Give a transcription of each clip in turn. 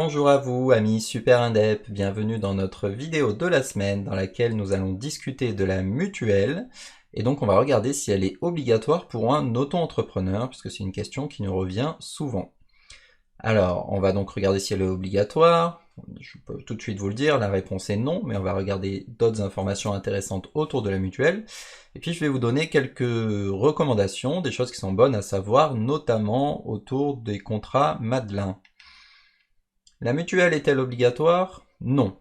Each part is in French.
Bonjour à vous, amis Super Indep, bienvenue dans notre vidéo de la semaine dans laquelle nous allons discuter de la mutuelle. Et donc on va regarder si elle est obligatoire pour un auto-entrepreneur, puisque c'est une question qui nous revient souvent. Alors, on va donc regarder si elle est obligatoire. Je peux tout de suite vous le dire, la réponse est non, mais on va regarder d'autres informations intéressantes autour de la mutuelle. Et puis je vais vous donner quelques recommandations, des choses qui sont bonnes à savoir, notamment autour des contrats Madelin. La mutuelle est-elle obligatoire? Non.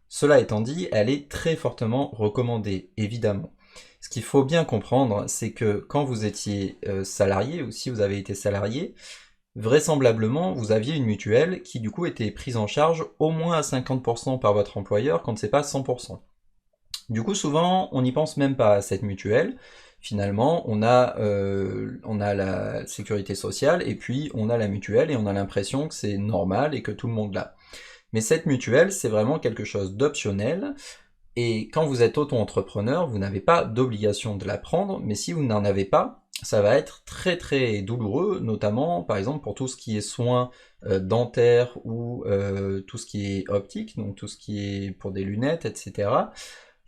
Cela étant dit, elle est très fortement recommandée, évidemment. Ce qu'il faut bien comprendre, c'est que quand vous étiez salarié, ou si vous avez été salarié, vraisemblablement, vous aviez une mutuelle qui du coup était prise en charge au moins à 50% par votre employeur, quand c'est pas 100%. Du coup, souvent, on n'y pense même pas à cette mutuelle. Finalement, on a la sécurité sociale et puis on a la mutuelle et on a l'impression que c'est normal et que tout le monde l'a. Mais cette mutuelle, c'est vraiment quelque chose d'optionnel. Et quand vous êtes auto-entrepreneur, vous n'avez pas d'obligation de la prendre, mais si vous n'en avez pas, ça va être très très douloureux, notamment par exemple pour tout ce qui est soins dentaires ou tout ce qui est optique, donc tout ce qui est pour des lunettes, etc.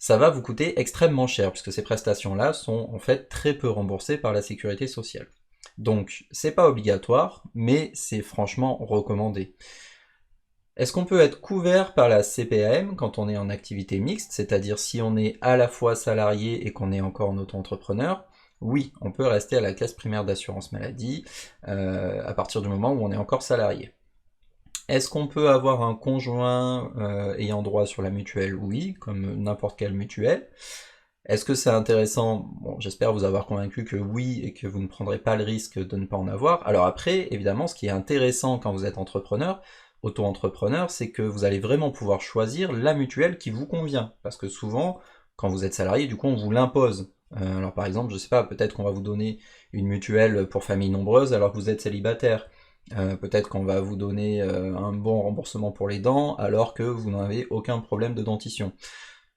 Ça va vous coûter extrêmement cher, puisque ces prestations-là sont en fait très peu remboursées par la sécurité sociale. Donc c'est pas obligatoire, mais c'est franchement recommandé. Est-ce qu'on peut être couvert par la CPAM quand on est en activité mixte, c'est-à-dire si on est à la fois salarié et qu'on est encore en auto-entrepreneur? Oui, on peut rester à la caisse primaire d'assurance maladie à partir du moment où on est encore salarié. Est-ce qu'on peut avoir un conjoint ayant droit sur la mutuelle? Oui, comme n'importe quelle mutuelle. Est-ce que c'est intéressant? Bon, j'espère vous avoir convaincu que oui et que vous ne prendrez pas le risque de ne pas en avoir. Alors après, évidemment, ce qui est intéressant quand vous êtes entrepreneur, auto-entrepreneur, c'est que vous allez vraiment pouvoir choisir la mutuelle qui vous convient. Parce que souvent, quand vous êtes salarié, du coup, on vous l'impose. Alors par exemple, je sais pas, peut-être qu'on va vous donner une mutuelle pour famille nombreuse alors que vous êtes célibataire. Peut-être qu'on va vous donner un bon remboursement pour les dents alors que vous n'avez aucun problème de dentition.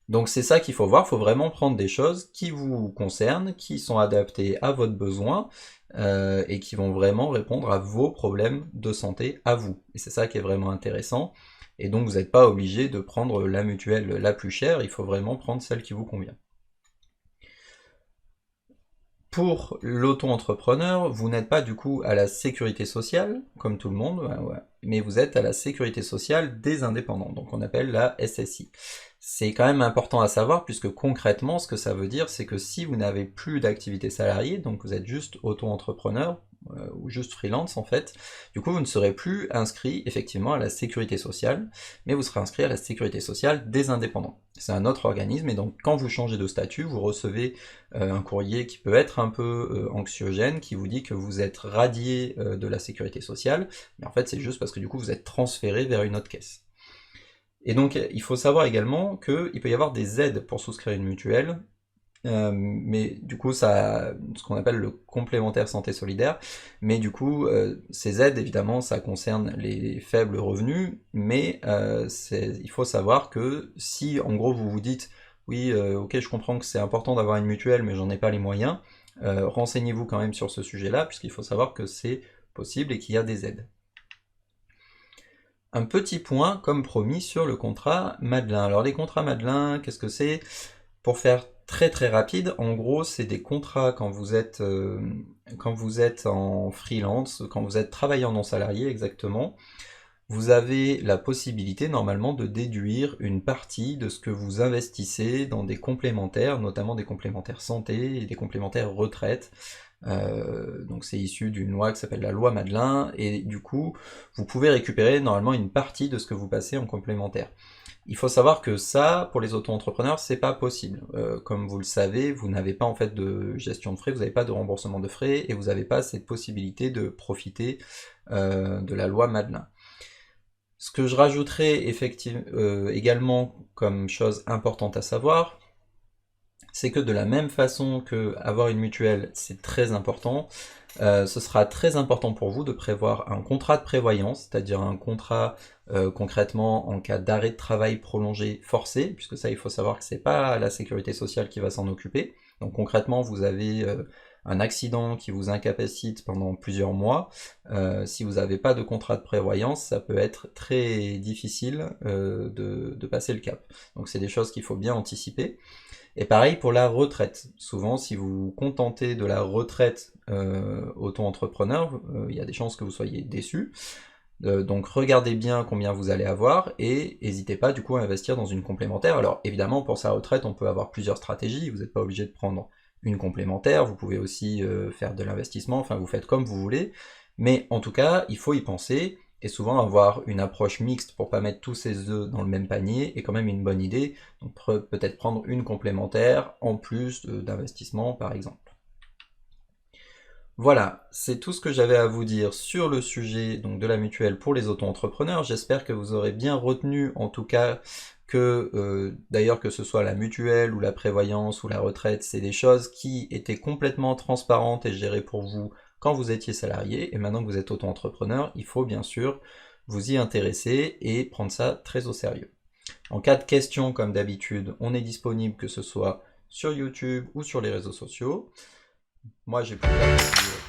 Donc c'est ça qu'il faut voir, il faut vraiment prendre des choses qui vous concernent, qui sont adaptées à votre besoin et qui vont vraiment répondre à vos problèmes de santé à vous. Et c'est ça qui est vraiment intéressant. Et donc vous n'êtes pas obligé de prendre la mutuelle la plus chère, il faut vraiment prendre celle qui vous convient. Pour l'auto-entrepreneur, vous n'êtes pas du coup à la sécurité sociale, comme tout le monde, ouais, mais vous êtes à la sécurité sociale des indépendants, donc on appelle la SSI. C'est quand même important à savoir, puisque concrètement, ce que ça veut dire, c'est que si vous n'avez plus d'activité salariée, donc vous êtes juste auto-entrepreneur, ou juste freelance en fait, du coup vous ne serez plus inscrit effectivement à la sécurité sociale, mais vous serez inscrit à la sécurité sociale des indépendants. C'est un autre organisme, et donc quand vous changez de statut, vous recevez un courrier qui peut être un peu anxiogène, qui vous dit que vous êtes radié de la sécurité sociale, mais en fait c'est juste parce que du coup vous êtes transféré vers une autre caisse. Et donc il faut savoir également qu'il peut y avoir des aides pour souscrire une mutuelle, mais du coup ça, ce qu'on appelle le complémentaire santé solidaire, mais du coup ces aides évidemment ça concerne les faibles revenus, mais il faut savoir que si en gros vous vous dites oui ok je comprends que c'est important d'avoir une mutuelle mais j'en ai pas les moyens, renseignez-vous quand même sur ce sujet-là puisqu'il faut savoir que c'est possible et qu'il y a des aides. Un petit point comme promis sur le contrat Madelin. Alors les contrats Madelin, qu'est-ce que c'est? Pour faire très très rapide, en gros, c'est des contrats quand vous êtes en freelance, quand vous êtes travailleur non salarié exactement, vous avez la possibilité normalement de déduire une partie de ce que vous investissez dans des complémentaires, notamment des complémentaires santé et des complémentaires retraite. Donc c'est issu d'une loi qui s'appelle la loi Madelin, et du coup, vous pouvez récupérer normalement une partie de ce que vous passez en complémentaire. Il faut savoir que ça, pour les auto-entrepreneurs, c'est pas possible. Comme vous le savez, vous n'avez pas en fait de gestion de frais, vous n'avez pas de remboursement de frais, et vous n'avez pas cette possibilité de profiter de la loi Madelin. Ce que je rajouterais également comme chose importante à savoir, c'est que de la même façon que avoir une mutuelle, c'est très important, ce sera très important pour vous de prévoir un contrat de prévoyance, c'est-à-dire un contrat concrètement en cas d'arrêt de travail prolongé forcé, puisque ça il faut savoir que c'est pas la sécurité sociale qui va s'en occuper. Donc concrètement vous avez un accident qui vous incapacite pendant plusieurs mois, si vous n'avez pas de contrat de prévoyance, ça peut être très difficile de passer le cap. Donc c'est des choses qu'il faut bien anticiper. Et pareil pour la retraite. Souvent, si vous vous contentez de la retraite auto-entrepreneur, il y a des chances que vous soyez déçu. Donc regardez bien combien vous allez avoir et n'hésitez pas du coup à investir dans une complémentaire. Alors évidemment pour sa retraite on peut avoir plusieurs stratégies, vous n'êtes pas obligé de prendre une complémentaire, vous pouvez aussi faire de l'investissement, enfin vous faites comme vous voulez, mais en tout cas il faut y penser et souvent avoir une approche mixte pour pas mettre tous ses œufs dans le même panier est quand même une bonne idée, donc peut-être prendre une complémentaire en plus d'investissement par exemple. Voilà, c'est tout ce que j'avais à vous dire sur le sujet donc, de la mutuelle pour les auto-entrepreneurs. J'espère que vous aurez bien retenu en tout cas que d'ailleurs que ce soit la mutuelle ou la prévoyance ou la retraite, c'est des choses qui étaient complètement transparentes et gérées pour vous quand vous étiez salarié. Et maintenant que vous êtes auto-entrepreneur, il faut bien sûr vous y intéresser et prendre ça très au sérieux. En cas de questions, comme d'habitude, on est disponible que ce soit sur YouTube ou sur les réseaux sociaux. Moi, j'ai plus qu'à vous dire